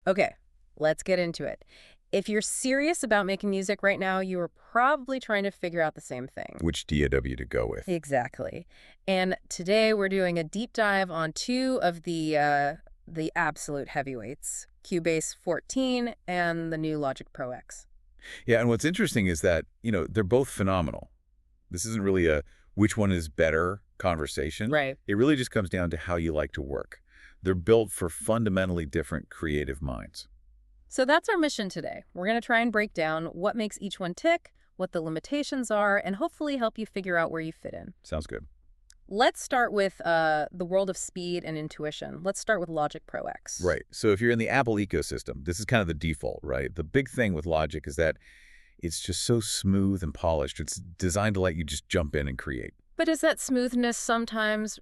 Okay, let's get into it. If you're serious about making music right now, you are probably trying to figure out the same thing. Which DAW to go with. Exactly. And today we're doing a deep dive on two of the absolute heavyweights, Cubase 14 and the new Logic Pro X. Yeah, and what's interesting is that, they're both phenomenal. This isn't really a which one is better conversation. Right. It really just comes down to how you like to work. They're built for fundamentally different creative minds. So that's our mission today. We're going to try and break down what makes each one tick, what the limitations are, and hopefully help you figure out where you fit in. Sounds good. Let's start with the world of speed and intuition. Let's start with Logic Pro X. Right. So if you're in the Apple ecosystem, this is kind of the default, right? The big thing with Logic is that it's just so smooth and polished. It's designed to let you just jump in and create. But is that smoothness sometimes,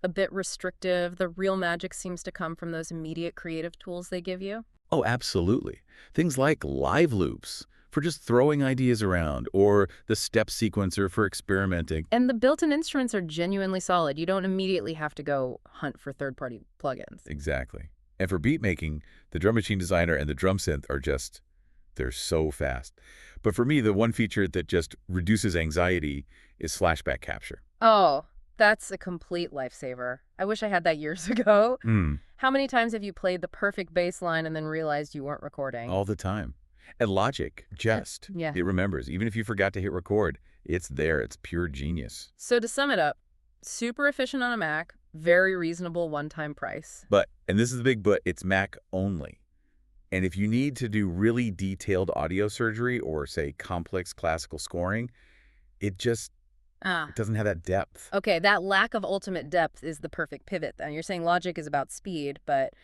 a bit restrictive? The real magic seems to come from those immediate creative tools they give you. Oh, absolutely. Things like live loops for just throwing ideas around, or the step sequencer for experimenting. And the built-in instruments are genuinely solid. You don't immediately have to go hunt for third-party plugins. Exactly. And for beat making, the drum machine designer and the drum synth are just, they're so fast. But for me, the one feature that just reduces anxiety is flashback capture. Oh, that's a complete lifesaver. I wish I had that years ago. Mm, How many times have you played the perfect bass line and then realized you weren't recording? all the time. And Logic, Yeah. it remembers. Even if you forgot to hit record, it's there. It's pure genius. So to sum it up, super efficient on a Mac, very reasonable one-time price. But, and this is the big but, it's Mac only. And if you need to do really detailed audio surgery or, say, complex classical scoring, it just Ah. doesn't have that depth. Okay, that lack of ultimate depth is the perfect pivot then. You're saying Logic is about speed, but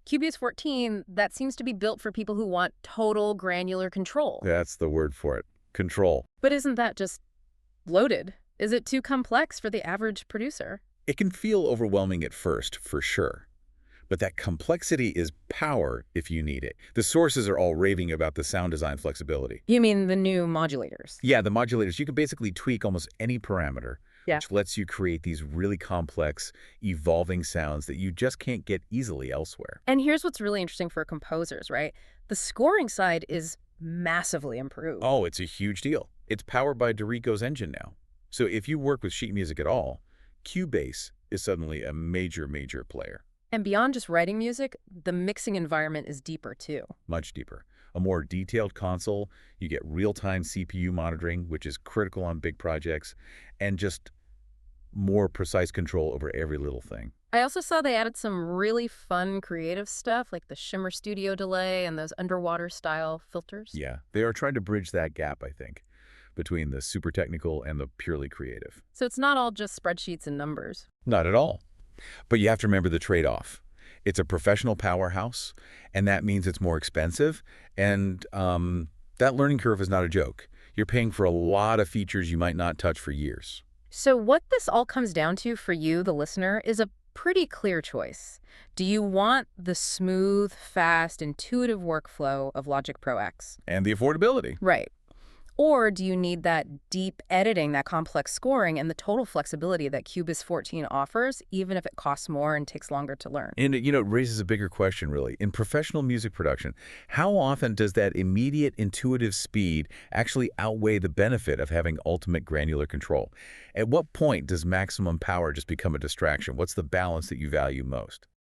Cubase 14, that seems to be built for people who want total granular control. That's the word for it. Control. But isn't that just loaded? Is it too complex for the average producer? It can feel overwhelming at first, for sure. But that complexity is power if you need it. The sources are all raving about the sound design flexibility. You mean the new modulators? Yeah, the modulators, you can basically tweak almost any parameter, Yeah. which lets you create these really complex, evolving sounds that you just can't get easily elsewhere. And here's what's really interesting for composers, right? The scoring side is massively improved. Oh, it's a huge deal. It's powered by Dorico's engine now. So if you work with sheet music at all, Cubase is suddenly a major, major player. And beyond just writing music, the mixing environment is deeper too. Much deeper. A more detailed console, you get real-time CPU monitoring, which is critical on big projects, and just more precise control over every little thing. I also saw they added some really fun creative stuff like the shimmer studio delay and those underwater style filters. Yeah, they are trying to bridge that gap, I think, between the super technical and the purely creative. So it's not all just spreadsheets and numbers. Not at all. But you have to remember the trade-off. It's a professional powerhouse, and that means it's more expensive, and that learning curve is not a joke. You're paying for a lot of features you might not touch for years. So what this all comes down to for you, the listener, is a pretty clear choice. Do you want the smooth, fast, intuitive workflow of Logic Pro X? And the affordability. Right. Or do you need that deep editing, that complex scoring, and the total flexibility that Cubase 14 offers, even if it costs more and takes longer to learn? And, it raises a bigger question, really. In professional music production, how often does that immediate intuitive speed actually outweigh the benefit of having ultimate granular control? At what point does maximum power just become a distraction? What's the balance that you value most?